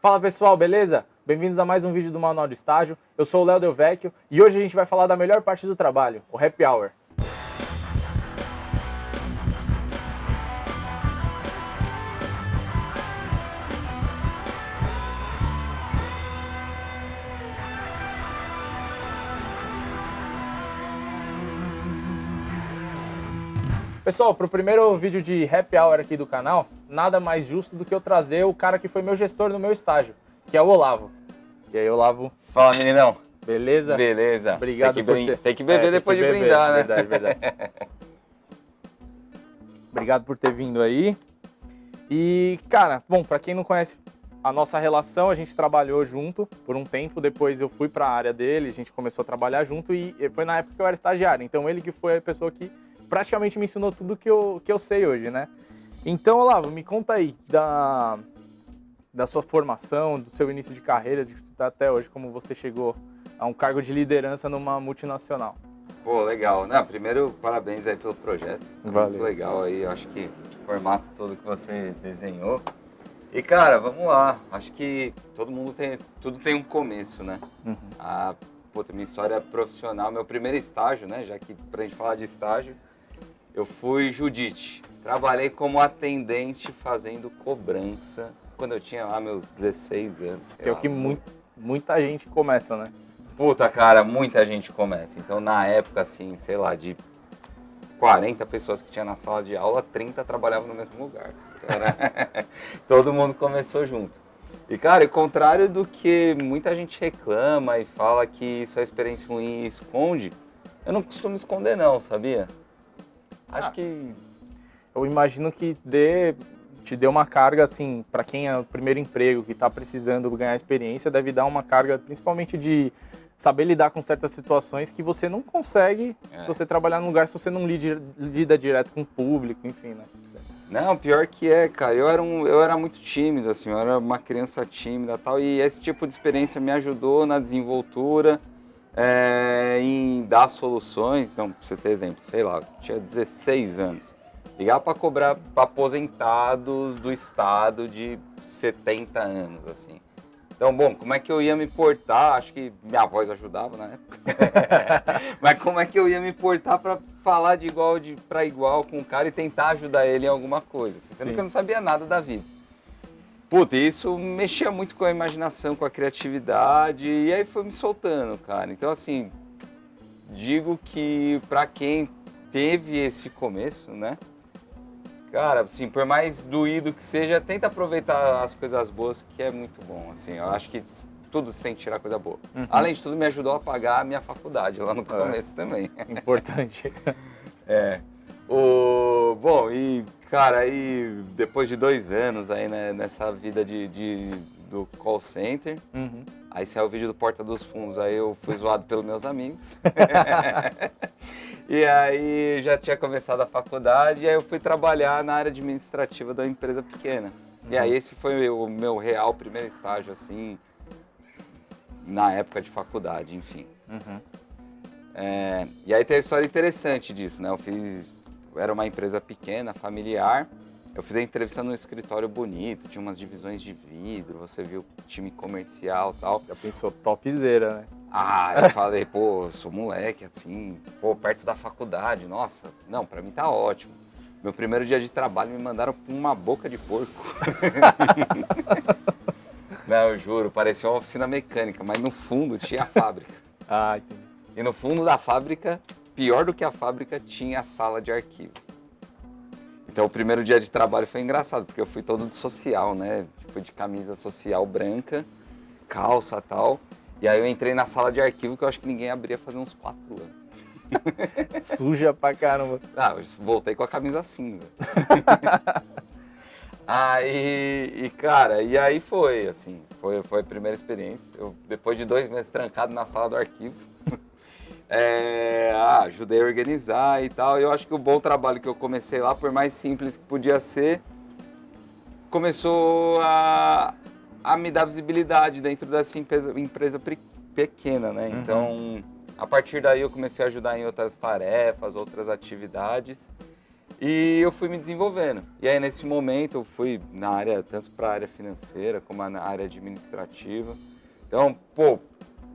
Fala pessoal, beleza? Bem-vindos a mais um vídeo do Manual de Estágio. Eu sou o Léo Del Vecchio e hoje a gente vai falar da melhor parte do trabalho, o Happy Hour. Pessoal, para o primeiro vídeo de Happy Hour aqui do canal, nada mais justo do que eu trazer o cara que foi meu gestor no meu estágio, que é o Olavo. E aí, Olavo? Fala, meninão. Beleza? Beleza. Obrigado por ter... Tem que beber depois de brindar, né? Verdade. Obrigado por ter vindo aí. E, cara, bom, para quem não conhece a nossa relação, a gente trabalhou junto por um tempo, depois eu fui para a área dele, a gente começou a trabalhar junto e foi na época que eu era estagiário, então ele que foi a pessoa que praticamente me ensinou tudo que eu sei hoje, né? Então, Olavo, me conta aí da sua formação, do seu início de carreira, de até hoje, como você chegou a um cargo de liderança numa multinacional. Pô, legal. Não, primeiro, parabéns aí pelo projeto. Valeu. Muito legal aí, eu acho que o formato todo que você desenhou. E, cara, vamos lá. Acho que tudo tem um começo, né? Uhum. Minha história profissional, meu primeiro estágio, né? Já que pra gente falar de estágio, eu fui Judite. Trabalhei como atendente fazendo cobrança quando eu tinha lá meus 16 anos. Que é o que muita gente começa, né? Puta, cara, muita gente começa. Então, na época, assim, sei lá, de 40 pessoas que tinha na sala de aula, 30 trabalhavam no mesmo lugar. Cara. Todo mundo começou junto. E, cara, ao contrário do que muita gente reclama e fala que isso é experiência ruim e esconde, eu não costumo esconder não, sabia? Acho que... Eu imagino que te dê uma carga, assim, para quem é o primeiro emprego, que está precisando ganhar experiência, deve dar uma carga, principalmente de saber lidar com certas situações que você não consegue se você trabalhar num lugar, se você não lida direto com o público, enfim, né? Não, pior que é, cara, eu era muito tímido, assim, eu era uma criança tímida e tal, e esse tipo de experiência me ajudou na desenvoltura, em dar soluções. Então, pra você ter exemplo, sei lá, eu tinha 16 anos, ligar para cobrar para aposentados do estado de 70 anos, assim. Então, bom, como é que eu ia me portar? Acho que minha voz ajudava na época. Mas como é que eu ia me portar para falar de igual para igual com o cara e tentar ajudar ele em alguma coisa? Sendo que eu não sabia nada da vida. Puta, isso mexia muito com a imaginação, com a criatividade, e aí foi me soltando, cara. Então, assim, digo que para quem teve esse começo, né? Cara, assim, por mais doído que seja, tenta aproveitar as coisas boas, que é muito bom, assim. Eu acho que tudo você tem que tirar coisa boa. Uhum. Além de tudo, me ajudou a pagar a minha faculdade lá no começo também. Importante. Bom, e, cara, aí depois de 2 anos aí, né, nessa vida do call center, aí saiu o vídeo do Porta dos Fundos, aí eu fui zoado pelos meus amigos. E aí já tinha começado a faculdade e aí eu fui trabalhar na área administrativa da empresa pequena. E aí esse foi o meu real primeiro estágio, assim, na época de faculdade, enfim. E aí tem a história interessante disso, né? Era uma empresa pequena, familiar. Eu fiz a entrevista num escritório bonito, tinha umas divisões de vidro, você viu time comercial e tal. Já pensou topzera, né? Eu falei, pô, eu sou moleque, assim, pô, perto da faculdade, nossa, não, pra mim tá ótimo. Meu primeiro dia de trabalho me mandaram pra uma boca de porco. Não, eu juro, parecia uma oficina mecânica, mas no fundo tinha a fábrica. Entendi. E no fundo da fábrica, pior do que a fábrica, tinha a sala de arquivo. Então o primeiro dia de trabalho foi engraçado, porque eu fui todo de social, né? Fui de camisa social branca, calça e tal. E aí eu entrei na sala de arquivo que eu acho que ninguém abria fazia uns 4 anos. Suja pra caramba. Eu voltei com a camisa cinza. Cara, e aí foi, assim, foi a primeira experiência. Eu, depois de 2 meses trancado na sala do arquivo, ajudei a organizar e tal. E eu acho que o bom trabalho que eu comecei lá, por mais simples que podia ser, começou a me dar visibilidade dentro dessa empresa pequena, né? Então, a partir daí eu comecei a ajudar em outras tarefas, outras atividades. E eu fui me desenvolvendo. E aí, nesse momento, eu fui na área, tanto para a área financeira como na área administrativa. Então, pô,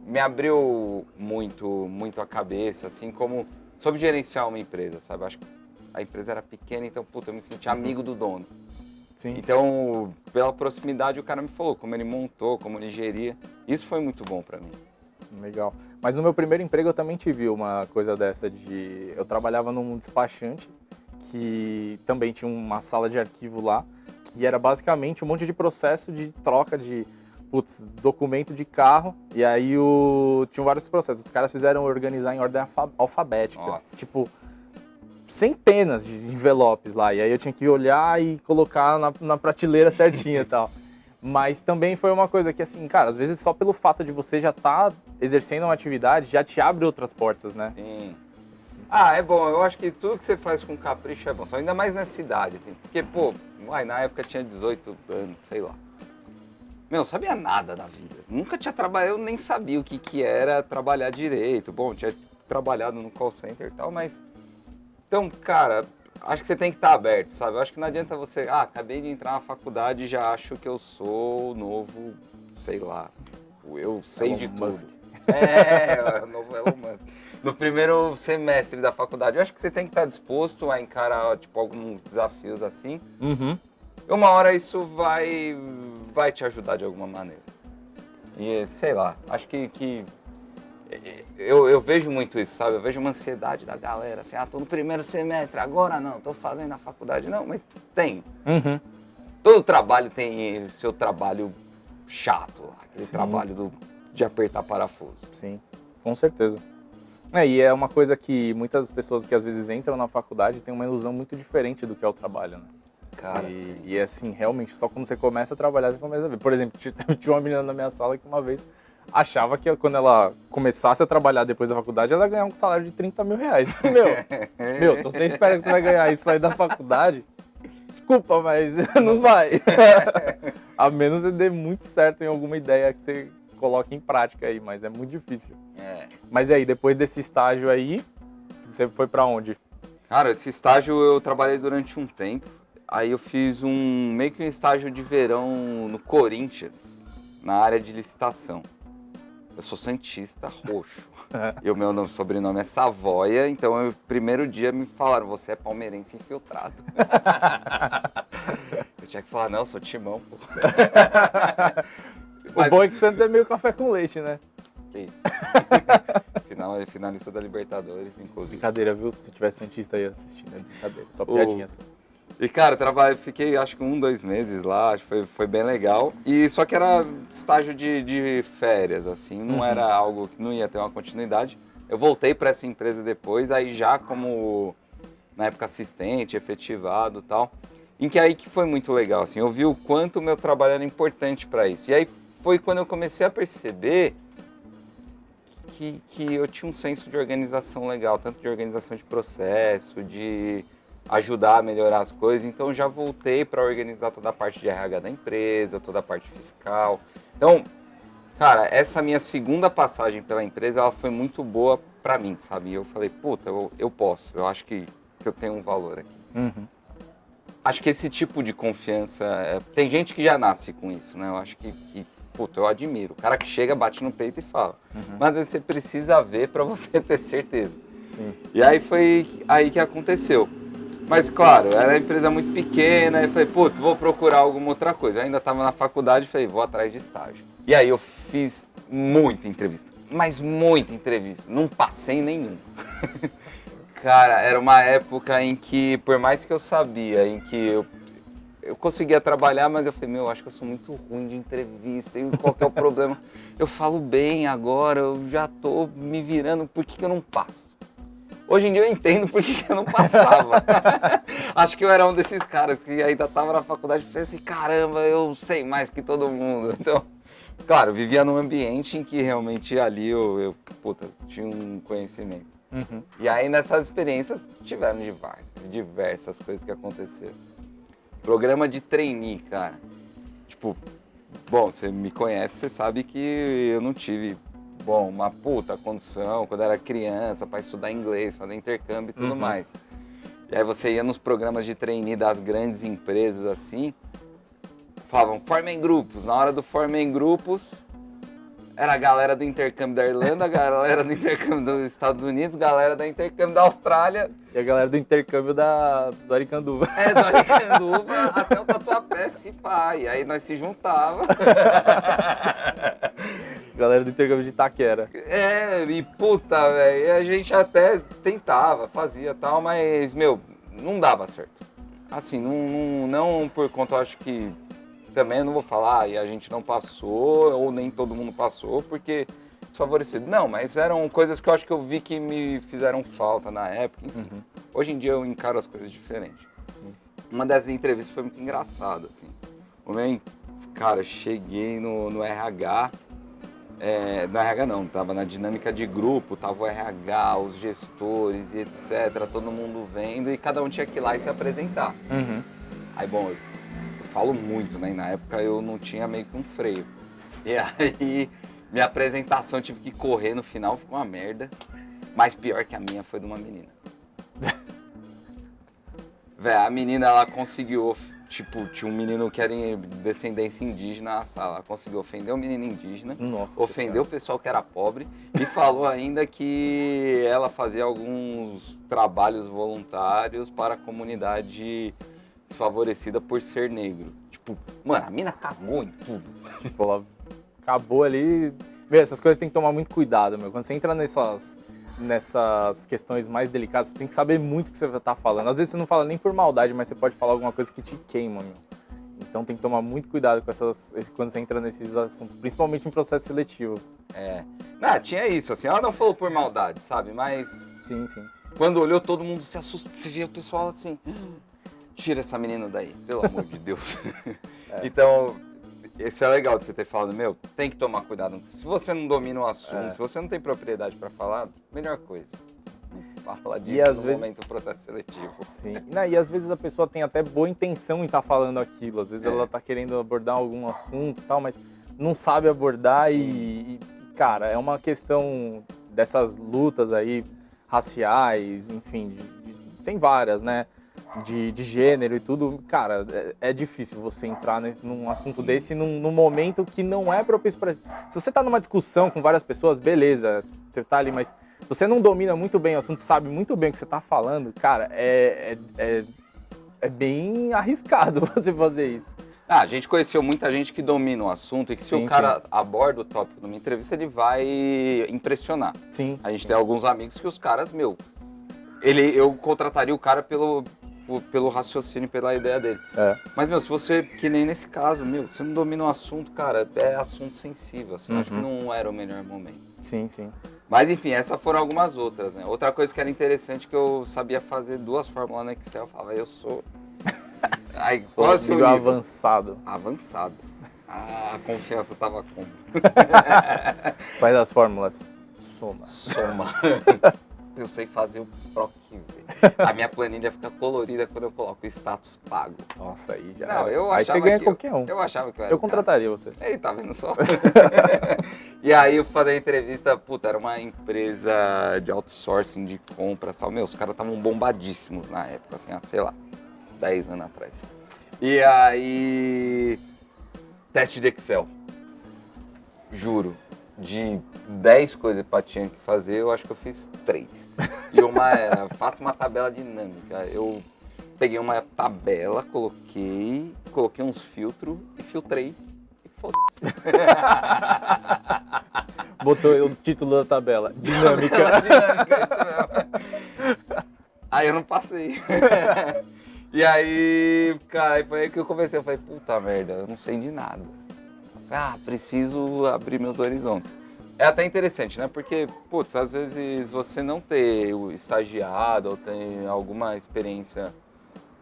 me abriu muito a cabeça, assim, como sobre gerenciar uma empresa, sabe? Acho que a empresa era pequena, então, puta, eu me senti amigo do dono. Sim. Então, pela proximidade, o cara me falou como ele montou, como ele geria. Isso foi muito bom para mim. Legal. Mas no meu primeiro emprego eu também tive uma coisa dessa de... Eu trabalhava num despachante que também tinha uma sala de arquivo lá, que era basicamente um monte de processo de troca de documento de carro, e aí tinham vários processos. Os caras fizeram organizar em ordem alfabética. Nossa. Tipo, centenas de envelopes lá, e aí eu tinha que olhar e colocar na prateleira certinha e tal. Mas também foi uma coisa que, assim, cara, às vezes só pelo fato de você já estar exercendo uma atividade, já te abre outras portas, né? Sim. Ah, é bom. Eu acho que tudo que você faz com capricho é bom. Só ainda mais nessa idade, assim. Porque, pô, na época tinha 18 anos, sei lá. Meu, não sabia nada da vida. Nunca tinha trabalhado, eu nem sabia o que era trabalhar direito. Bom, tinha trabalhado no call center e tal, mas... Então, cara, acho que você tem que estar aberto, sabe? Eu acho que não adianta você... acabei de entrar na faculdade e já acho que eu sou o novo, sei lá, eu sei de tudo. Musk. O novo Elon Musk. No primeiro semestre da faculdade, eu acho que você tem que estar disposto a encarar, tipo, alguns desafios assim. Uhum. Uma hora isso vai te ajudar de alguma maneira. E, sei lá, acho que eu vejo muito isso, sabe? Eu vejo uma ansiedade da galera, assim, tô no primeiro semestre, agora não, tô fazendo a faculdade. Não, mas tem. Uhum. Todo trabalho tem seu trabalho chato, aquele Sim. trabalho de apertar parafuso. Sim, com certeza. E é uma coisa que muitas pessoas que às vezes entram na faculdade têm uma ilusão muito diferente do que é o trabalho, né? Cara, E assim, realmente, só quando você começa a trabalhar, você começa a ver. Por exemplo, tinha uma menina na minha sala que uma vez achava que quando ela começasse a trabalhar depois da faculdade, ela ia ganhar um salário de 30 mil reais. Meu, se você espera que você vai ganhar isso aí da faculdade, desculpa, mas não vai. A menos que dê muito certo em alguma ideia que você coloque em prática aí, mas é muito difícil. Mas e aí, depois desse estágio aí, você foi pra onde? Cara, esse estágio eu trabalhei durante um tempo. Aí eu fiz meio que um estágio de verão no Corinthians, na área de licitação. Eu sou santista roxo. E o meu sobrenome é Savoia, então no primeiro dia me falaram, você é palmeirense infiltrado. Eu tinha que falar, não, sou timão, pô. O bom é que o Santos é meio café com leite, né? Que isso. Finalista da Libertadores, inclusive. Brincadeira, viu? Se tiver Santista aí assistindo, é brincadeira. Só piadinha só. E, cara, fiquei acho que 2 meses lá, acho que foi bem legal. E só que era estágio de férias, assim, não era algo que não ia ter uma continuidade. Eu voltei para essa empresa depois, aí já como, na época, assistente, efetivado e tal. Aí que foi muito legal, assim, eu vi o quanto o meu trabalho era importante para isso. E aí foi quando eu comecei a perceber que eu tinha um senso de organização legal, tanto de organização de processo, de ajudar a melhorar as coisas. Então já voltei para organizar toda a parte de RH da empresa, toda a parte fiscal. Então, cara, essa minha segunda passagem pela empresa, ela foi muito boa para mim, sabe? Eu falei, puta, eu posso, eu acho que eu tenho um valor aqui. Uhum. Acho que esse tipo de confiança, tem gente que já nasce com isso, né? Eu acho que puta, eu admiro. O cara que chega, bate no peito e fala. Mas você precisa ver para você ter certeza. Sim. E aí foi aí que aconteceu. Mas claro, era uma empresa muito pequena, eu falei, putz, vou procurar alguma outra coisa. Eu ainda estava na faculdade, falei, vou atrás de estágio. E aí eu fiz muita entrevista, mas muita entrevista, não passei nenhum. Cara, era uma época em que, por mais que eu sabia, em que eu conseguia trabalhar, mas eu falei, acho que eu sou muito ruim de entrevista, e qual que é o problema? Eu falo bem agora, eu já tô me virando, por que eu não passo? Hoje em dia eu entendo por que eu não passava. Acho que eu era um desses caras que ainda tava na faculdade e falei assim, caramba, eu sei mais que todo mundo. Então, claro, eu vivia num ambiente em que realmente ali eu tinha um conhecimento. Uhum. E aí nessas experiências tiveram diversas coisas que aconteceram. Programa de trainee, cara. Tipo, bom, você me conhece, você sabe que eu não tive, uma puta condição quando era criança para estudar inglês, fazer intercâmbio e tudo mais. E aí você ia nos programas de trainee das grandes empresas, assim, falavam, formem grupos. Na hora do formem grupos, era a galera do intercâmbio da Irlanda, a galera do intercâmbio dos Estados Unidos, galera do intercâmbio da Austrália. E a galera do intercâmbio do Aricanduva. Do Aricanduva até o Tatuapé, se pá. E aí nós se juntava. Galera do intercâmbio de Itaquera. E puta, velho, a gente até tentava, fazia tal, mas, meu, não dava certo. Assim, não por conta, eu acho que também eu não vou falar e a gente não passou, ou nem todo mundo passou, porque desfavorecido. Não, mas eram coisas que eu acho que eu vi que me fizeram falta na época, enfim. Hoje em dia eu encaro as coisas diferentes. Sim. Uma das entrevistas foi muito engraçada, assim. Cara, cheguei no RH, no RH não, tava na dinâmica de grupo, tava o RH, os gestores e etc, todo mundo vendo e cada um tinha que ir lá e se apresentar. Aí, bom, eu falo muito, né, e na época eu não tinha meio que um freio. E aí, minha apresentação eu tive que correr no final, ficou uma merda, mas pior que a minha foi de uma menina. Véi, a menina, ela conseguiu, tipo, tinha um menino que era em descendência indígena na sala, ela conseguiu ofender o menino indígena, ofendeu o pessoal que era pobre e falou ainda que ela fazia alguns trabalhos voluntários para a comunidade desfavorecida por ser negro. Tipo, mano, a mina cagou em tudo. Tipo, ela acabou ali... Meu, essas coisas tem que tomar muito cuidado, meu. Quando você entra nessas questões mais delicadas, você tem que saber muito o que você tá falando. Às vezes você não fala nem por maldade, mas você pode falar alguma coisa que te queima, meu. Então tem que tomar muito cuidado com quando você entra nesses assuntos, principalmente em processo seletivo. Não, tinha isso, assim, ela não falou por maldade, sabe? Mas... Sim. Quando olhou, todo mundo se assusta, você vê o pessoal assim... Tira essa menina daí, pelo amor de Deus. Então, isso é legal de você ter falado, meu, tem que tomar cuidado. Se você não domina o assunto, se você não tem propriedade para falar, melhor coisa. Não fala disso no momento do processo seletivo. Sim. E às vezes a pessoa tem até boa intenção em estar falando aquilo. Às vezes ela tá querendo abordar algum assunto e tal, mas não sabe abordar e, cara, é uma questão dessas lutas aí raciais, enfim, tem várias, né? De gênero e tudo, cara, é difícil você entrar num assunto desse num momento que não é propício para isso. Se você tá numa discussão com várias pessoas, beleza, você tá ali, mas se você não domina muito bem o assunto, sabe muito bem o que você tá falando, cara, é bem arriscado você fazer isso. A gente conheceu muita gente que domina o assunto e que se o cara aborda o tópico numa entrevista, ele vai impressionar. Sim. A gente tem alguns amigos que os caras, meu, eu contrataria o cara pelo raciocínio, pela ideia dele. Mas, meu, se você, que nem nesse caso, meu, você não domina o assunto, cara, é assunto sensível, assim, eu acho que não era o melhor momento. Sim. Mas, enfim, essas foram algumas outras, né? Outra coisa que era interessante que eu sabia fazer 2 fórmulas no Excel, eu falava, eu sou... Aí, qual é o seu nível? Avançado. Avançado. A confiança tava como? Quais as fórmulas? Soma. Eu sei fazer o PROC, velho. A minha planilha fica colorida quando eu coloco o status pago. Nossa, aí já... Não, eu aí achava você ganha que qualquer um. Eu achava que eu era Eu contrataria você. Ei, tá vendo só? E aí eu falei a entrevista, puta, era uma empresa de outsourcing, de compra, sabe? Meu, os caras estavam bombadíssimos na época, assim, sei lá, 10 anos atrás. E aí, teste de Excel. Juro. De 10 coisas que eu tinha que fazer, eu acho que eu fiz 3. E uma era, faça uma tabela dinâmica. Eu peguei uma tabela, coloquei uns filtros e filtrei. E foda-se. Botou o título da tabela. Dinâmica. Dinâmica, isso mesmo. Aí eu não passei. E aí, cara, foi aí que eu comecei. Eu falei, puta merda, eu não sei de nada. Preciso abrir meus horizontes. É até interessante, né? Porque, putz, às vezes você não ter o estagiado ou ter alguma experiência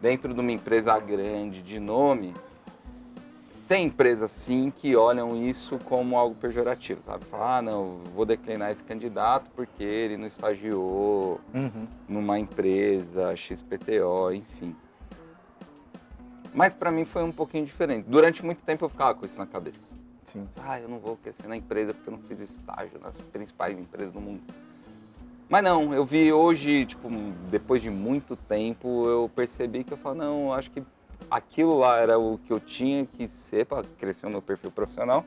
dentro de uma empresa grande, de nome, tem empresas, sim, que olham isso como algo pejorativo, sabe? Falar, não, vou declinar esse candidato porque ele não estagiou numa empresa, XPTO, enfim. Mas pra mim foi um pouquinho diferente. Durante muito tempo eu ficava com isso na cabeça. Sim. Eu não vou crescer na empresa porque eu não fiz estágio nas principais empresas do mundo. Mas não, eu vi hoje, tipo, depois de muito tempo, eu percebi que eu falo, não, acho que aquilo lá era o que eu tinha que ser para crescer o meu perfil profissional.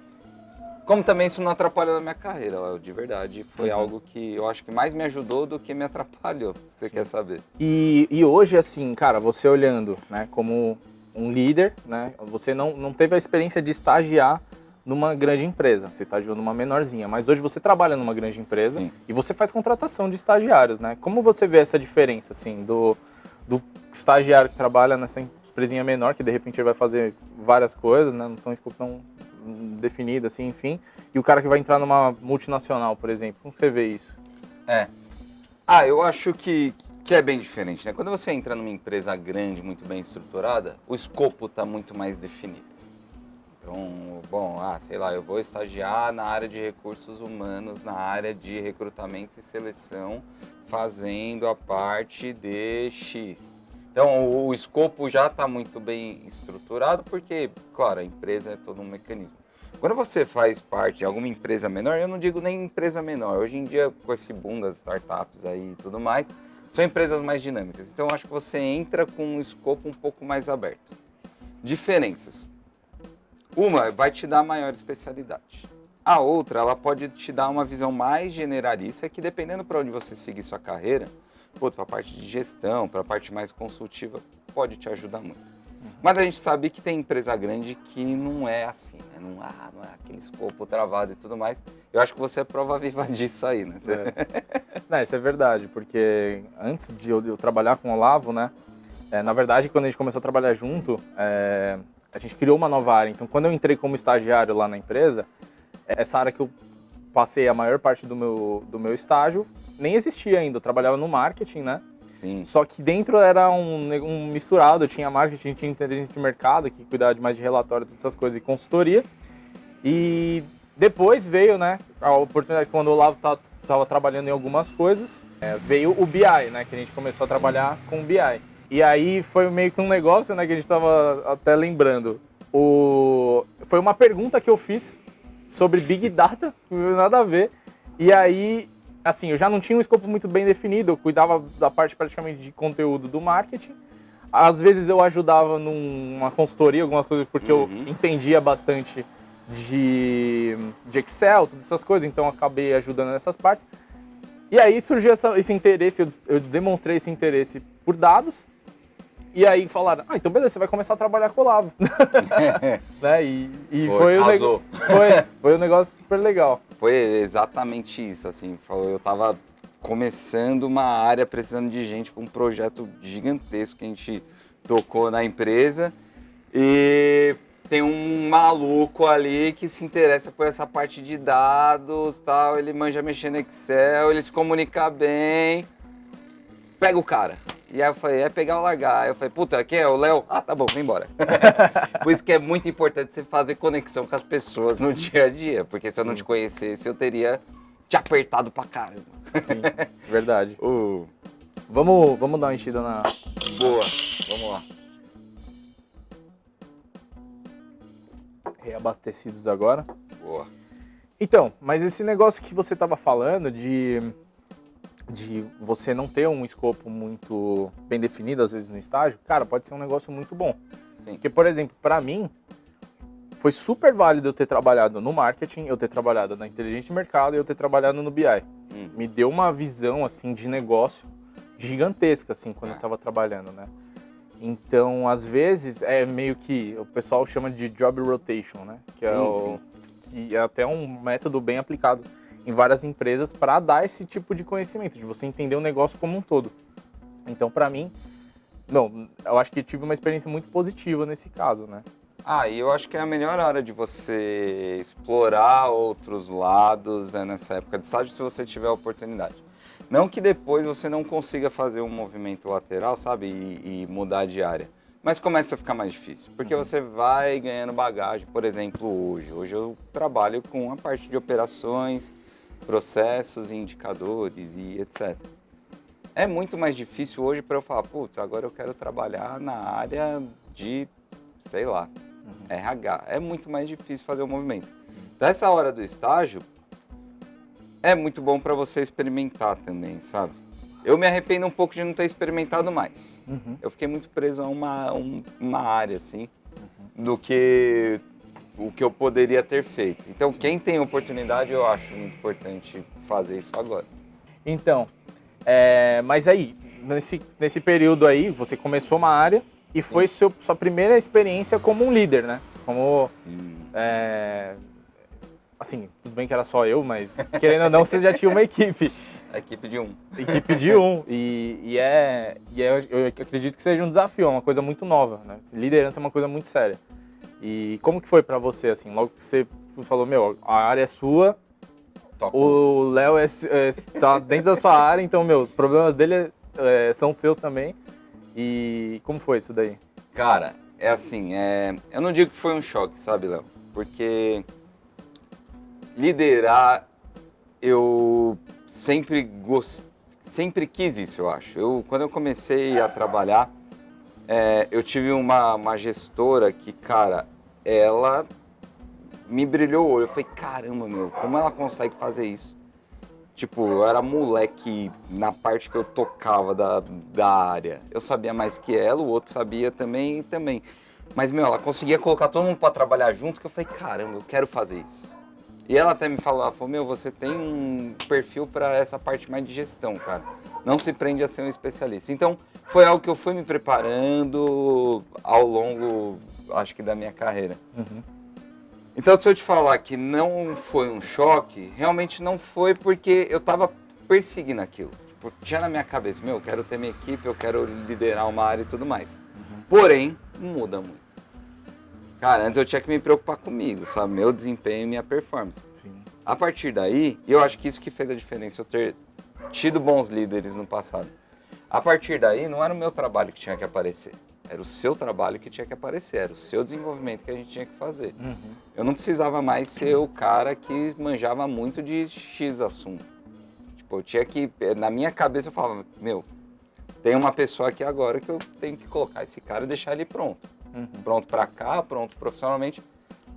Como também isso não atrapalhou na minha carreira, Léo, de verdade. Foi algo que eu acho que mais me ajudou do que me atrapalhou, você quer saber. E hoje, assim, cara, você olhando, né, como um líder, né, você não teve a experiência de estagiar numa grande empresa, você estagiou numa menorzinha, mas hoje você trabalha numa grande empresa. Sim. E você faz contratação de estagiários, né? Como você vê essa diferença, assim, do estagiário que trabalha nessa empresinha menor, que de repente ele vai fazer várias coisas, né, não tão escopo tão definido, assim, enfim, e o cara que vai entrar numa multinacional, por exemplo, como você vê isso? Eu acho que é bem diferente, né? Quando você entra numa empresa grande, muito bem estruturada, o escopo está muito mais definido. Então, sei lá, eu vou estagiar na área de recursos humanos, na área de recrutamento e seleção, fazendo a parte de X. Então, o escopo já está muito bem estruturado, porque, claro, a empresa é todo um mecanismo. Quando você faz parte de alguma empresa menor, eu não digo nem empresa menor, hoje em dia, com esse boom das startups aí e tudo mais, são empresas mais dinâmicas. Então, eu acho que você entra com um escopo um pouco mais aberto. Diferenças. Uma vai te dar maior especialidade. A outra, ela pode te dar uma visão mais generalista, que dependendo para onde você seguir sua carreira, para a parte de gestão, para a parte mais consultiva, pode te ajudar muito. Mas a gente sabe que tem empresa grande que não é assim, né? Não é aquele escopo travado e tudo mais. Eu acho que você é prova viva disso aí, né? Não, isso é verdade, porque antes de eu trabalhar com o Olavo, né? Na verdade, quando a gente começou a trabalhar junto, a gente criou uma nova área. Então, quando eu entrei como estagiário lá na empresa, essa área que eu passei a maior parte do meu estágio nem existia ainda. Eu trabalhava no marketing, né? Sim. Só que dentro era um misturado. Tinha marketing, tinha inteligência de mercado, que cuidava de mais de relatório, todas essas coisas, e consultoria. E depois veio, né, a oportunidade, quando o Olavo estava trabalhando em algumas coisas, veio o BI, né? Que a gente começou a trabalhar com o BI. E aí foi meio que um negócio, né, que a gente estava até lembrando. Foi uma pergunta que eu fiz sobre Big Data, não tem nada a ver. E aí, assim, eu já não tinha um escopo muito bem definido, eu cuidava da parte praticamente de conteúdo do marketing. Às vezes eu ajudava numa consultoria, algumas coisas, porque eu entendia bastante de Excel, todas essas coisas, então eu acabei ajudando nessas partes. E aí surgiu esse interesse, eu demonstrei esse interesse por dados. E aí falaram, então beleza, você vai começar a trabalhar com o Olavo. Né? E foi um negócio super legal. Foi exatamente isso, assim, eu tava começando uma área precisando de gente para um projeto gigantesco que a gente tocou na empresa e tem um maluco ali que se interessa por essa parte de dados, tal, ele manja mexer no Excel, ele se comunica bem, pega o cara. E aí eu falei, pegar ou largar. Aí eu falei, puta, quem é o Léo? Ah, tá bom, vem embora. Por isso que é muito importante você fazer conexão com as pessoas no dia a dia. Porque se eu não te conhecesse, eu teria te apertado pra caramba. Sim, verdade. Vamos dar uma enchida na... Boa, vamos lá. Reabastecidos agora. Boa. Então, mas esse negócio que você tava falando de você não ter um escopo muito bem definido, às vezes, no estágio, cara, pode ser um negócio muito bom. Sim. Porque, por exemplo, para mim, foi super válido eu ter trabalhado no marketing, eu ter trabalhado na inteligência de mercado e eu ter trabalhado no BI. Me deu uma visão, assim, de negócio gigantesca, assim, quando eu estava trabalhando, né? Então, às vezes, é meio que o pessoal chama de job rotation, né? Que é até um método bem aplicado em várias empresas para dar esse tipo de conhecimento, de você entender o negócio como um todo. Então, para mim, eu acho que tive uma experiência muito positiva nesse caso, né? E eu acho que é a melhor hora de você explorar outros lados nessa época de estágio, se você tiver a oportunidade. Não que depois você não consiga fazer um movimento lateral, sabe, e mudar de área. Mas começa a ficar mais difícil, porque você vai ganhando bagagem. Por exemplo, hoje eu trabalho com a parte de operações, processos, indicadores e etc. É muito mais difícil hoje para eu falar, putz, agora eu quero trabalhar na área de, sei lá, RH. É muito mais difícil fazer o movimento. Dessa hora do estágio, é muito bom para você experimentar também, sabe? Eu me arrependo um pouco de não ter experimentado mais. Eu fiquei muito preso a uma área, assim, do que o que eu poderia ter feito. Então, quem tem oportunidade, eu acho muito importante fazer isso agora. Então, mas aí, nesse período aí, você começou uma área e foi sua primeira experiência como um líder, né? Como, assim, tudo bem que era só eu, mas querendo ou não, você já tinha uma equipe. A equipe de um. Equipe de um. Eu acredito que seja um desafio, é uma coisa muito nova, né? Liderança é uma coisa muito séria. E como que foi pra você, assim, logo que você falou, meu, a área é sua, o Léo tá dentro da sua área, então, meu, os problemas dele são seus também. E como foi isso daí? Cara, é assim, eu não digo que foi um choque, sabe, Léo? Porque liderar, eu sempre quis isso, eu acho. Quando eu comecei a trabalhar, eu tive uma gestora que, cara, ela me brilhou o olho. Eu falei, caramba, meu, como ela consegue fazer isso? Tipo, eu era moleque na parte que eu tocava da área. Eu sabia mais que ela, o outro sabia também e também. Mas, meu, ela conseguia colocar todo mundo para trabalhar junto, que eu falei, caramba, eu quero fazer isso. E ela até me falou, ela falou, meu, você tem um perfil para essa parte mais de gestão, cara. Não se prende a ser um especialista. Então, foi algo que eu fui me preparando ao longo, acho que, da minha carreira. Então, se eu te falar que não foi um choque, realmente não foi porque eu estava perseguindo aquilo. Tipo, tinha na minha cabeça, meu, eu quero ter minha equipe, eu quero liderar uma área e tudo mais. Porém, muda muito. Cara, antes eu tinha que me preocupar comigo, sabe? Meu desempenho e minha performance. Sim. A partir daí, eu acho que isso que fez a diferença, eu ter tido bons líderes no passado. A partir daí, não era o meu trabalho que tinha que aparecer. Era o seu trabalho que tinha que aparecer, era o seu desenvolvimento que a gente tinha que fazer. Eu não precisava mais ser o cara que manjava muito de X assunto. Tipo, eu tinha que, na minha cabeça eu falava, meu, tem uma pessoa aqui agora que eu tenho que colocar esse cara e deixar ele pronto. Pronto pra cá, pronto profissionalmente.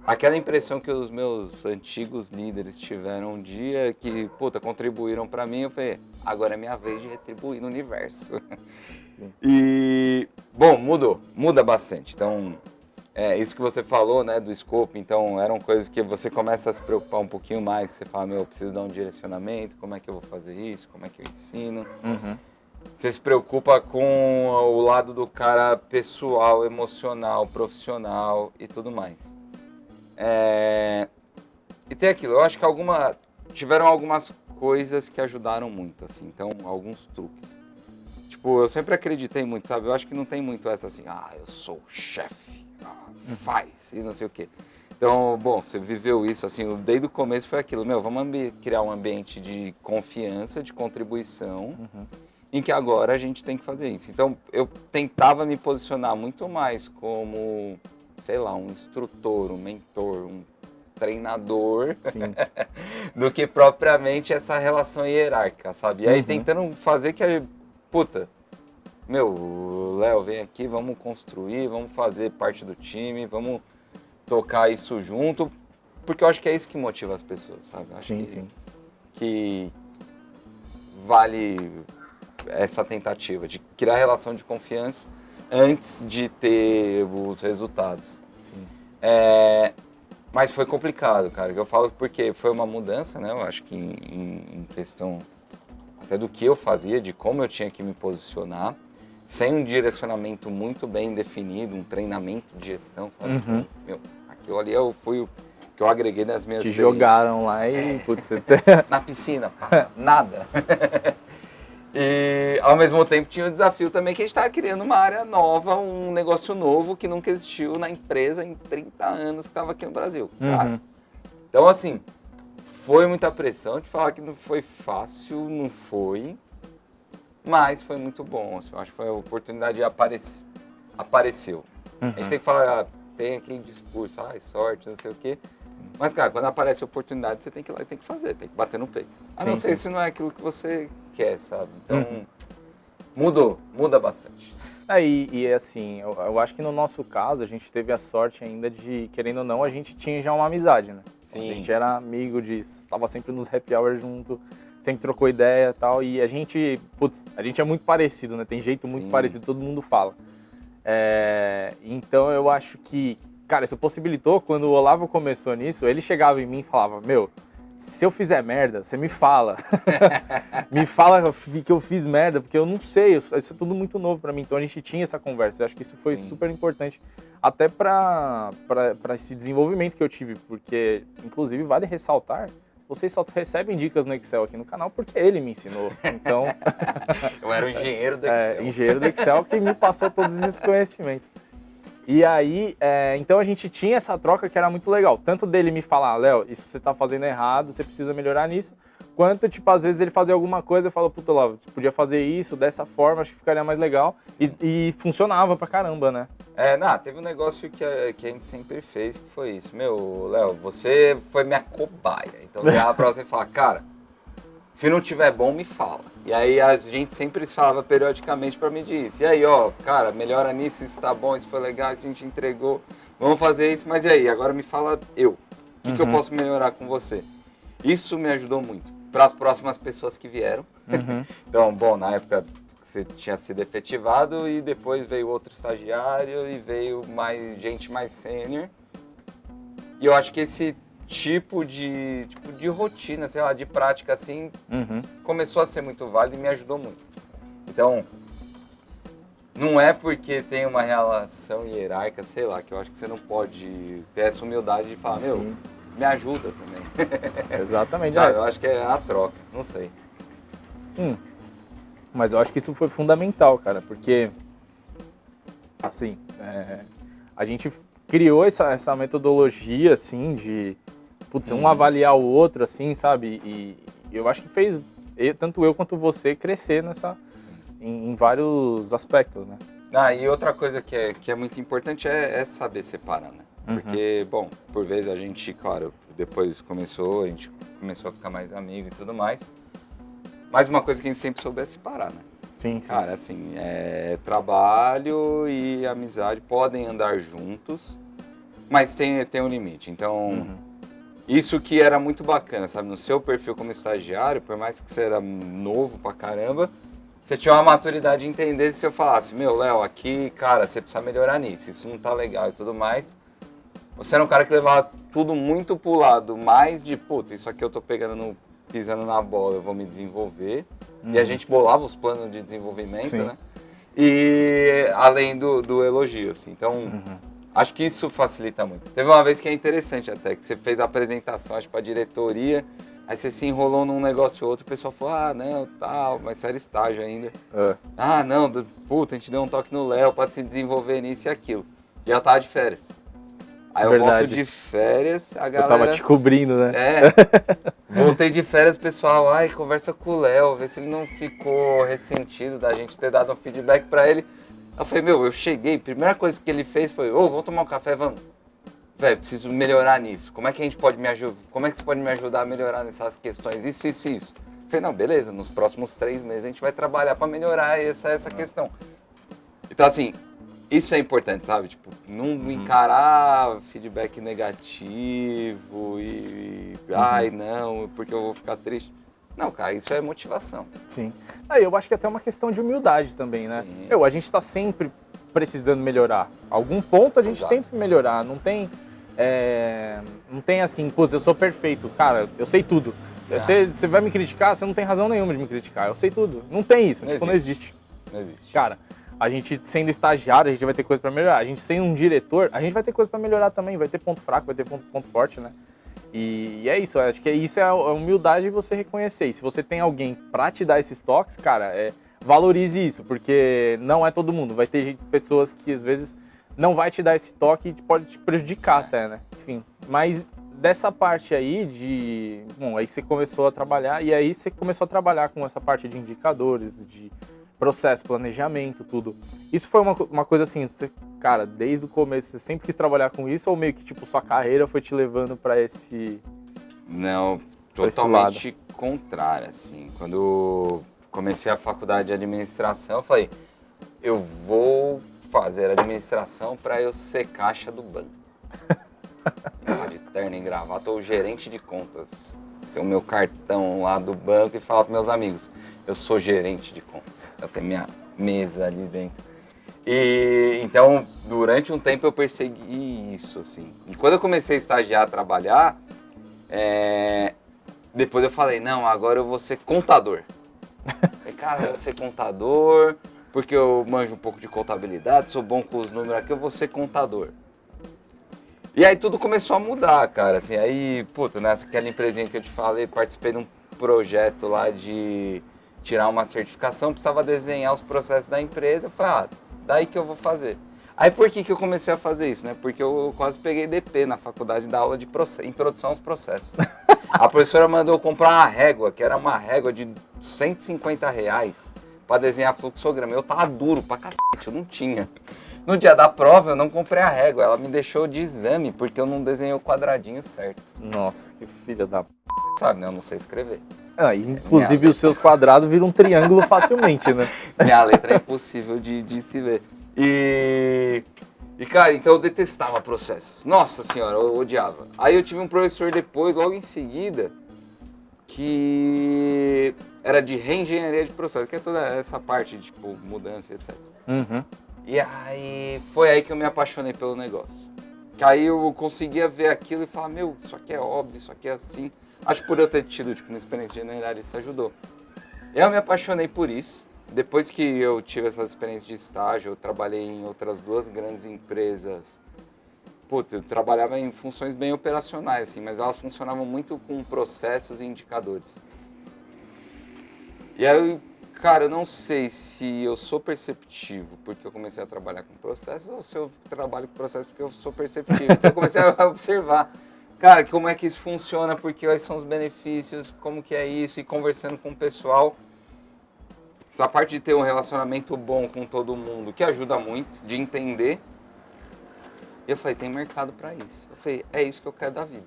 Aquela impressão que os meus antigos líderes tiveram um dia, que, puta, contribuíram pra mim, eu falei, agora é minha vez de retribuir no universo. E, bom, muda bastante. Então, isso que você falou, né, do escopo, então, eram coisas que você começa a se preocupar um pouquinho mais, você fala, meu, eu preciso dar um direcionamento, como é que eu vou fazer isso, como é que eu ensino. Você se preocupa com o lado do cara pessoal, emocional, profissional e tudo mais. E tem aquilo, eu acho que tiveram algumas coisas que ajudaram muito, assim, então, alguns truques. Tipo, eu sempre acreditei muito, sabe? Eu acho que não tem muito essa assim, eu sou o chefe, faz, e não sei o quê. Então, bom, você viveu isso, assim, desde o começo foi aquilo, meu, vamos criar um ambiente de confiança, de contribuição, em que agora a gente tem que fazer isso. Então, eu tentava me posicionar muito mais como, sei lá, um instrutor, um mentor, um treinador, do que propriamente essa relação hierárquica, sabe? E aí tentando fazer que puta, meu, Léo, vem aqui, vamos construir, vamos fazer parte do time, vamos tocar isso junto, porque eu acho que é isso que motiva as pessoas, sabe? Eu acho que vale essa tentativa de criar relação de confiança antes de ter os resultados. Mas foi complicado, cara. Eu falo porque foi uma mudança, né? Eu acho que em questão até do que eu fazia, de como eu tinha que me posicionar, sem um direcionamento muito bem definido, um treinamento de gestão, sabe? Então, meu, aquilo ali foi o que eu agreguei nas minhas experiências. Jogaram lá e, putz, você... Na piscina, pá, nada. E, ao mesmo tempo, tinha o desafio também que a gente estava criando uma área nova, um negócio novo que nunca existiu na empresa em 30 anos que estava aqui no Brasil. Cara. Então, assim, foi muita pressão. De falar que não foi fácil, não foi, mas foi muito bom. Assim, eu acho que foi a oportunidade de apareceu. A gente tem que falar, tem aquele discurso, sorte, não sei o quê. Mas, cara, quando aparece a oportunidade, você tem que ir lá e tem que fazer, tem que bater no peito. A não ser se não é aquilo que você quer, sabe? Então, muda bastante. Aí, assim, eu acho que no nosso caso, a gente teve a sorte ainda de, querendo ou não, a gente tinha já uma amizade, né? Sim. A gente era amigo, tava sempre nos happy hours junto, sempre trocou ideia e tal, e a gente, putz, a gente é muito parecido, né? Tem jeito muito Sim. parecido, todo mundo fala. Então eu acho que, cara, isso possibilitou, quando o Olavo começou nisso, ele chegava em mim e falava, meu, se eu fizer merda, você me fala. Me fala que eu fiz merda, porque eu não sei, isso é tudo muito novo pra mim. Então a gente tinha essa conversa. Eu acho que isso foi Sim. super importante, até pra esse desenvolvimento que eu tive, porque, inclusive, vale ressaltar, vocês só recebem dicas no Excel aqui no canal porque ele me ensinou. Então, Eu era o engenheiro do Excel. engenheiro do Excel que me passou todos esses conhecimentos. E aí, então a gente tinha essa troca que era muito legal. Tanto dele me falar, Léo, isso você tá fazendo errado, você precisa melhorar nisso. Quanto, tipo, às vezes ele fazia alguma coisa e fala, puta, Léo, você podia fazer isso dessa forma, acho que ficaria mais legal. E funcionava pra caramba, né? Teve um negócio que a gente sempre fez, que foi isso. Meu, Léo, você foi minha cobaia. Então eu olhava pra você e falava, cara, se não tiver bom, me fala. E aí a gente sempre falava periodicamente pra medir isso. E aí, ó, cara, melhora nisso, isso tá bom, isso foi legal, isso a gente entregou. Vamos fazer isso, mas e aí? Agora me fala eu. O que eu posso melhorar com você? Isso me ajudou muito. Para as próximas pessoas que vieram. Então, bom, na época você tinha sido efetivado e depois veio outro estagiário e veio gente mais sênior. E eu acho que esse tipo de rotina, sei lá, de prática assim, começou a ser muito válido e me ajudou muito. Então, não é porque tem uma relação hierárquica, sei lá, que eu acho que você não pode ter essa humildade de falar, meu, me ajuda também. Exatamente. Sabe, eu acho que é a troca, não sei. Mas eu acho que isso foi fundamental, cara, porque, assim, a gente criou essa metodologia, assim, de, putz, um avaliar o outro, assim, sabe? E eu acho que fez, tanto eu quanto você, crescer em vários aspectos, né? E outra coisa que é muito importante é saber separar, né? Porque, bom, por vezes a gente, claro, depois a gente começou a ficar mais amigo e tudo mais. Mas uma coisa que a gente sempre soube é separar, né? Sim. Cara, assim, trabalho e amizade podem andar juntos, mas tem um limite. Então, isso que era muito bacana, sabe? No seu perfil como estagiário, por mais que você era novo pra caramba, você tinha uma maturidade de entender se eu falasse, meu, Léo, aqui, cara, você precisa melhorar nisso, isso não tá legal e tudo mais. Você era um cara que levava tudo muito pro lado, mais de, puta, isso aqui eu tô pisando na bola, eu vou me desenvolver. E a gente bolava os planos de desenvolvimento, né? E além do elogio, assim. Então, acho que isso facilita muito. Teve uma vez que é interessante até, que você fez a apresentação, acho, pra diretoria, aí você se enrolou num negócio ou outro, o pessoal falou, não, tal, mas você era estágio ainda. Não, puta, a gente deu um toque no Léo pra se desenvolver nisso e aquilo. E eu tava de férias. Aí eu volto de férias, a galera... Eu tava te cobrindo, né? Voltei de férias, pessoal, conversa com o Léo, vê se ele não ficou ressentido da gente ter dado um feedback pra ele. Eu falei, eu cheguei, primeira coisa que ele fez foi, vamos tomar um café, vamos. Velho, preciso melhorar nisso. Como é que a gente pode me ajudar? Como é que você pode me ajudar a melhorar nessas questões? Isso. Eu falei, não, beleza, nos próximos 3 meses a gente vai trabalhar pra melhorar essa questão. Então, assim, isso é importante, sabe? Tipo, não encarar feedback negativo não, porque eu vou ficar triste. Não, cara, isso é motivação. Sim. Eu acho que é até uma questão de humildade também, né? A gente tá sempre precisando melhorar. Algum ponto a gente tem que melhorar. Não tem assim, putz, eu sou perfeito. Cara, eu sei tudo. Você vai me criticar, você não tem razão nenhuma de me criticar. Eu sei tudo. Não tem isso. Não existe. Não existe. Cara, a gente sendo estagiário, a gente vai ter coisa pra melhorar. A gente sendo um diretor, a gente vai ter coisa pra melhorar também. Vai ter ponto fraco, vai ter ponto forte, né? E é isso. Acho que isso é a humildade de você reconhecer. E se você tem alguém pra te dar esses toques, cara, valorize isso. Porque não é todo mundo. Vai ter pessoas que às vezes não vai te dar esse toque e pode te prejudicar até, né? Enfim, mas dessa parte aí aí você começou a trabalhar, e aí você começou a trabalhar com essa parte de indicadores, de processo, planejamento, tudo. Isso foi uma coisa assim, cara, desde o começo, você sempre quis trabalhar com isso, ou meio que, tipo, sua carreira foi te levando pra esse... Não, totalmente contrário, assim. Quando eu comecei a faculdade de administração, eu falei, eu vou fazer administração para eu ser caixa do banco. De terno e gravata, ou gerente de contas. Tenho o meu cartão lá do banco e falo para meus amigos, eu sou gerente de contas. Eu tenho minha mesa ali dentro. E então, durante um tempo eu persegui isso, assim. E quando eu comecei a estagiar, a trabalhar, depois eu falei, não, agora eu vou ser contador. Falei, cara, eu vou ser contador, porque eu manjo um pouco de contabilidade, sou bom com os números aqui, eu vou ser contador. E aí tudo começou a mudar, cara, assim, aí, puta, naquela empresinha que eu te falei, participei de um projeto lá de tirar uma certificação, precisava desenhar os processos da empresa, eu falei, daí que eu vou fazer. Aí por que eu comecei a fazer isso, né? Porque eu quase peguei DP na faculdade da aula de introdução aos processos. A professora mandou eu comprar uma régua, que era uma régua de R$150 para desenhar fluxograma. Eu tava duro pra cacete, eu não tinha. No dia da prova eu não comprei a régua, ela me deixou de exame porque eu não desenhei o quadradinho certo. Nossa, que filha da... Sabe, né? Eu não sei escrever. Inclusive os seus quadrados viram um triângulo facilmente, né? Minha letra é impossível de se ver. E, cara, então eu detestava processos. Nossa senhora, eu odiava. Aí eu tive um professor depois, logo em seguida, que era de reengenharia de processos, que é toda essa parte de, tipo, mudança, etc. Uhum. E aí, foi aí que eu me apaixonei pelo negócio. Que aí eu conseguia ver aquilo e falar, meu, isso aqui é óbvio, isso aqui é assim. Acho que por eu ter tido, tipo, uma experiência generalista ajudou. Eu me apaixonei por isso. Depois que eu tive essa experiência de estágio, eu trabalhei em outras 2 grandes empresas. Puta, eu trabalhava em funções bem operacionais, assim, mas elas funcionavam muito com processos e indicadores. E aí, cara, eu não sei se eu sou perceptivo porque eu comecei a trabalhar com processos ou se eu trabalho com processos porque eu sou perceptivo. Então eu comecei a observar, cara, como é que isso funciona, porque quais são os benefícios, como que é isso, e conversando com o pessoal. Essa parte de ter um relacionamento bom com todo mundo, que ajuda muito, de entender. E eu falei, tem mercado para isso. Eu falei, é isso que eu quero da vida.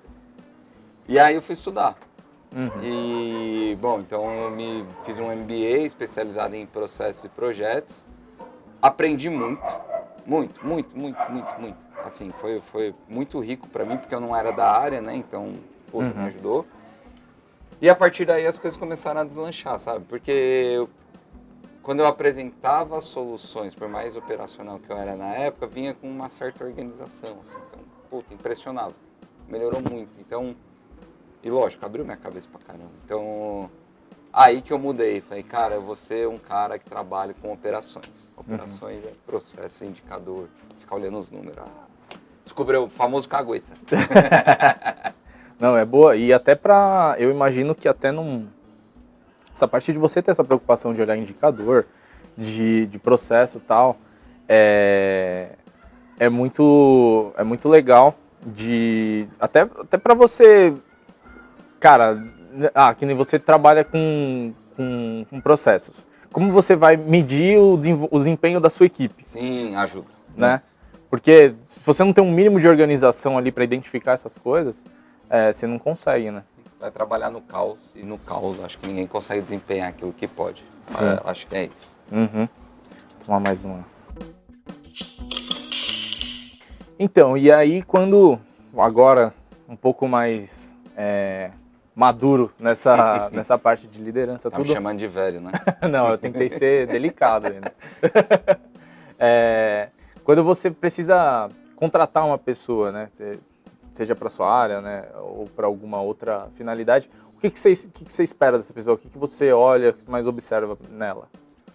E aí eu fui estudar. Uhum. E, bom, então eu fiz um MBA especializado em processos e projetos. Aprendi muito. Assim, foi muito rico para mim, porque eu não era da área, né? Então, me ajudou. E a partir daí as coisas começaram a deslanchar, sabe? Porque quando eu apresentava soluções, por mais operacional que eu era na época, vinha com uma certa organização, assim. Então, impressionava. Melhorou muito. Então, e lógico, abriu minha cabeça pra caramba. Então, aí que eu mudei. Falei, cara, eu vou ser um cara que trabalha com operações. Operações é processo, indicador, ficar olhando os números. Descobriu o famoso cagueta. Não, é boa. E até eu imagino que até essa parte de você ter essa preocupação de olhar indicador, de processo e tal, é muito legal até para você, cara, que nem você trabalha com processos. Como você vai medir o desempenho da sua equipe? Sim, ajuda. Né? Porque se você não tem um mínimo de organização ali para identificar essas coisas, você não consegue, né? Vai trabalhar no caos, e no caos acho que ninguém consegue desempenhar aquilo que pode. Sim. Acho que é isso. Vou tomar mais uma. Então, e aí quando, agora um pouco mais maduro nessa parte de liderança, Tá me chamando de velho, né? Não, eu tentei ser delicado ainda. Quando você precisa contratar uma pessoa, né? Seja para sua área, né, ou para alguma outra finalidade, o que você espera dessa pessoa? O que você olha, mais observa nela?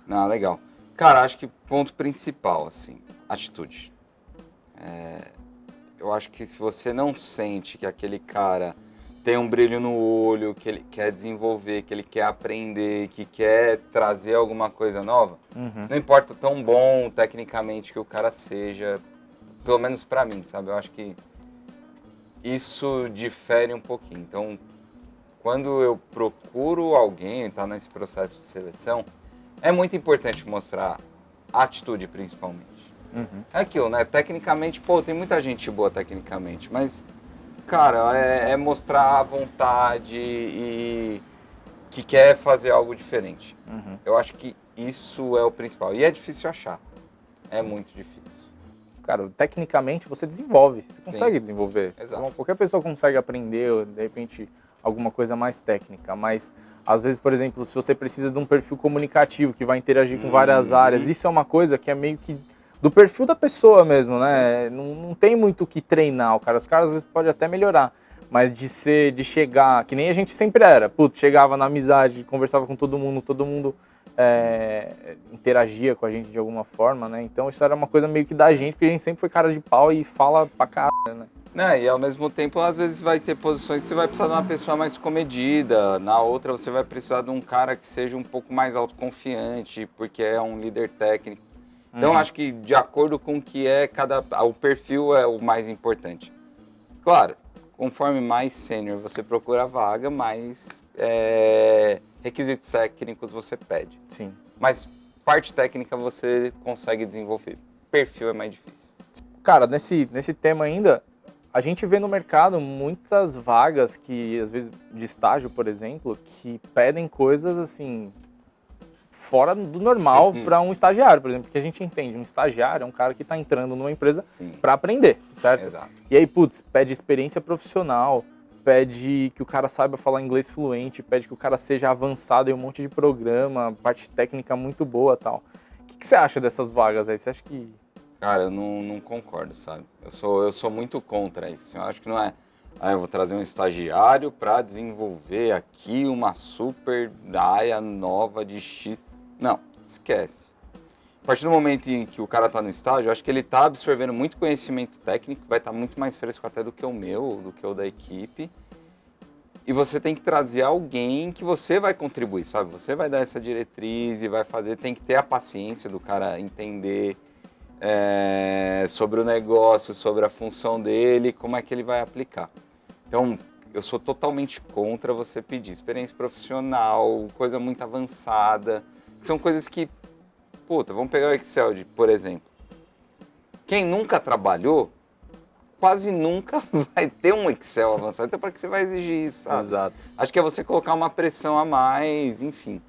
Não, legal. Cara, acho que ponto principal, assim, atitude. Eu acho que se você não sente que aquele cara tem um brilho no olho, que ele quer desenvolver, que ele quer aprender, que quer trazer alguma coisa nova, não importa tão bom tecnicamente que o cara seja, pelo menos para mim, sabe? Eu acho que isso difere um pouquinho. Então, quando eu procuro alguém, tá nesse processo de seleção, é muito importante mostrar atitude, principalmente. É aquilo, né? Tecnicamente, tem muita gente boa tecnicamente, mas, cara, é mostrar a vontade e que quer fazer algo diferente. Eu acho que isso é o principal. E é difícil achar. É muito difícil. Cara, tecnicamente você desenvolve, você consegue desenvolver. Exato. Então, qualquer pessoa consegue aprender, de repente, alguma coisa mais técnica, mas às vezes, por exemplo, se você precisa de um perfil comunicativo que vai interagir com várias áreas, isso é uma coisa que é meio que do perfil da pessoa mesmo, né? Não tem muito o que treinar, os caras às vezes podem até melhorar, mas de chegar, que nem a gente sempre era, putz, chegava na amizade, conversava com todo mundo interagia com a gente de alguma forma, né? Então isso era uma coisa meio que da gente, porque a gente sempre foi cara de pau e fala pra caralho, né? Né? E ao mesmo tempo, às vezes vai ter posições que você vai precisar de uma pessoa mais comedida, na outra você vai precisar de um cara que seja um pouco mais autoconfiante, porque é um líder técnico. Então acho que de acordo com o que é o perfil é o mais importante. Claro, conforme mais sênior você procura a vaga, mais requisitos técnicos você pede. Sim. Mas parte técnica você consegue desenvolver. Perfil é mais difícil. Cara, nesse tema ainda, a gente vê no mercado muitas vagas que, às vezes, de estágio, por exemplo, que pedem coisas assim fora do normal para um estagiário, por exemplo, porque a gente entende, um estagiário é um cara que está entrando numa empresa para aprender, certo? Exato. E aí, putz, pede experiência profissional, pede que o cara saiba falar inglês fluente, pede que o cara seja avançado em um monte de programa, parte técnica muito boa e tal. O que você acha dessas vagas aí? Você acha que... Cara, eu não concordo, sabe? Eu sou muito contra isso. Assim, eu acho que não é... eu vou trazer um estagiário para desenvolver aqui uma super área nova de X. Não, esquece. A partir do momento em que o cara está no estágio, eu acho que ele está absorvendo muito conhecimento técnico, vai estar muito mais fresco até do que o meu, do que o da equipe. E você tem que trazer alguém que você vai contribuir, sabe? Você vai dar essa diretriz e vai fazer, tem que ter a paciência do cara entender sobre o negócio, sobre a função dele, como é que ele vai aplicar. Então, eu sou totalmente contra você pedir experiência profissional, coisa muito avançada, que são coisas que, puta, vamos pegar o Excel, por exemplo. Quem nunca trabalhou, quase nunca vai ter um Excel avançado, então para que você vai exigir isso, sabe? Exato. Acho que é você colocar uma pressão a mais, enfim.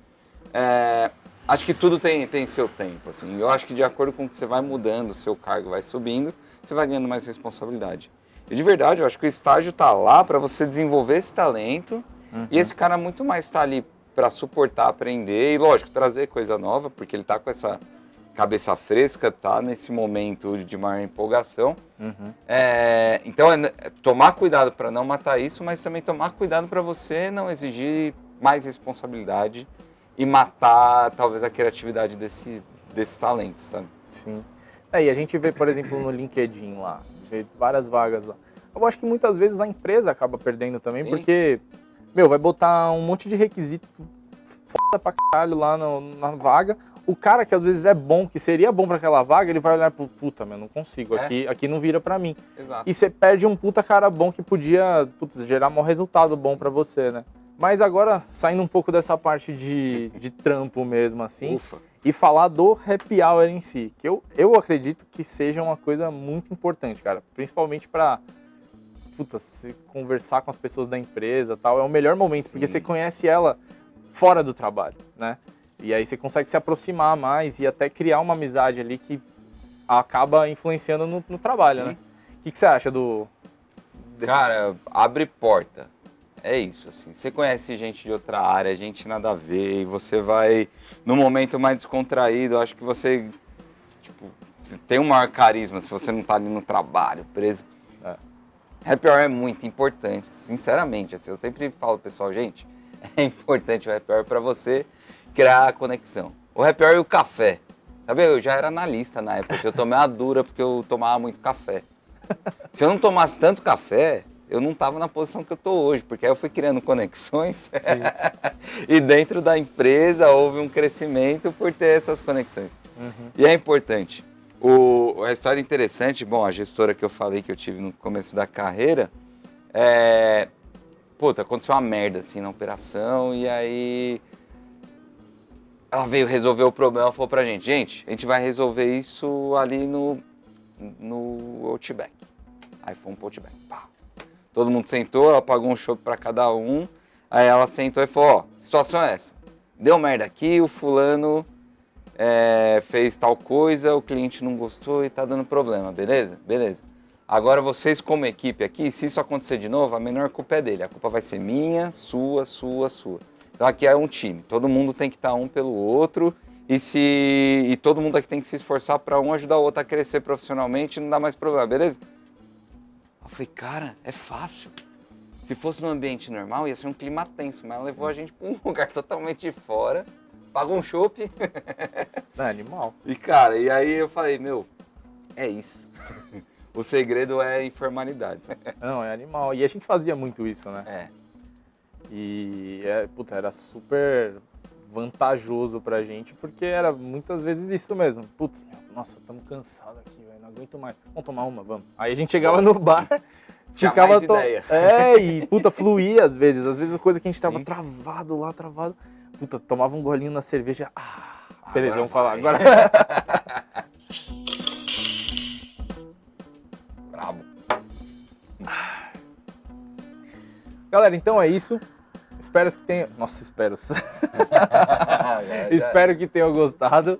Acho que tudo tem seu tempo, assim. Eu acho que de acordo com que você vai mudando, o seu cargo vai subindo, você vai ganhando mais responsabilidade. E de verdade, eu acho que o estágio está lá para você desenvolver esse talento e esse cara muito mais está ali para suportar, aprender e, lógico, trazer coisa nova, porque ele está com essa cabeça fresca, está nesse momento de maior empolgação. Então, tomar cuidado para não matar isso, mas também tomar cuidado para você não exigir mais responsabilidade e matar, talvez, a criatividade desse talento, sabe? Sim. E a gente vê, por exemplo, no LinkedIn lá, vê várias vagas lá. Eu acho que muitas vezes a empresa acaba perdendo também, porque, vai botar um monte de requisito foda pra caralho lá na vaga. O cara que às vezes é bom, que seria bom pra aquela vaga, ele vai olhar pro puta, não consigo, aqui não vira pra mim. Exato. E você perde um puta cara bom que podia gerar um resultado bom pra você, né? Mas agora, saindo um pouco dessa parte de trampo mesmo, assim, e falar do happy hour em si, que eu acredito que seja uma coisa muito importante, cara, principalmente pra, se conversar com as pessoas da empresa e tal, é o melhor momento, porque você conhece ela fora do trabalho, né? E aí você consegue se aproximar mais e até criar uma amizade ali que acaba influenciando no trabalho, né? O que você acha Cara, abre porta. É isso, assim, você conhece gente de outra área, gente nada a ver, e você vai, num momento mais descontraído, eu acho que você, tem um maior carisma se você não tá ali no trabalho, preso. Happy hour é muito importante, sinceramente, assim, eu sempre falo, pessoal, gente, é importante o happy hour pra você criar a conexão. O happy hour e o café, sabe, eu já era analista na época, eu tomei uma dura porque eu tomava muito café. Se eu não tomasse tanto café, eu não estava na posição que eu estou hoje, porque aí eu fui criando conexões e dentro da empresa houve um crescimento por ter essas conexões. E é importante. A história interessante, a gestora que eu falei que eu tive no começo da carreira, aconteceu uma merda assim na operação e aí ela veio resolver o problema, falou pra gente, a gente vai resolver isso ali no Outback. Aí fomos pro Outback, pá. Todo mundo sentou, ela pagou um chopp para cada um. Aí ela sentou e falou, situação é essa. Deu merda aqui, o fulano fez tal coisa, o cliente não gostou e tá dando problema, beleza? Beleza. Agora vocês como equipe aqui, se isso acontecer de novo, a menor culpa é dele. A culpa vai ser minha, sua. Então aqui é um time, todo mundo tem que estar um pelo outro e todo mundo aqui tem que se esforçar para um ajudar o outro a crescer profissionalmente e não dar mais problema, beleza? Eu falei, cara, é fácil. Se fosse num ambiente normal, ia ser um clima tenso, mas ela levou a gente para um lugar totalmente de fora, pagou um chopp. É animal. E cara, e aí eu falei, meu, é isso. O segredo é informalidade. Não, é animal. E a gente fazia muito isso, né? É. E, puta, era super vantajoso pra gente, porque era muitas vezes isso mesmo. Putz, nossa, estamos cansados aqui, velho, não aguento mais. Vamos tomar uma, vamos. Aí a gente chegava no bar, ficava... ideia. E, puta, fluía às vezes. Às vezes a coisa que a gente tava travado, puta, tomava um golinho na cerveja. Beleza, vamos falar agora. Brabo. Galera, então é isso. Espero que tenham... Nossa, espero. Espero que tenham gostado.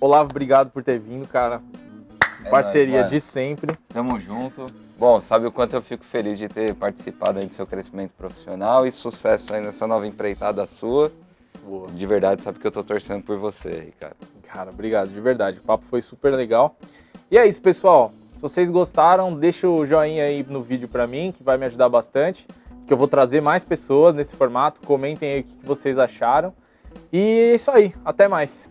Olavo, obrigado por ter vindo, cara. Parceria nóis, de sempre. Tamo junto. Bom, sabe o quanto eu fico feliz de ter participado aí do seu crescimento profissional e sucesso aí nessa nova empreitada sua. Boa. De verdade, sabe que eu tô torcendo por você aí, cara. Cara, obrigado, de verdade. O papo foi super legal. E é isso, pessoal. Se vocês gostaram, deixa o joinha aí no vídeo pra mim, que vai me ajudar bastante. Que eu vou trazer mais pessoas nesse formato. Comentem aí o que vocês acharam. E é isso aí. Até mais.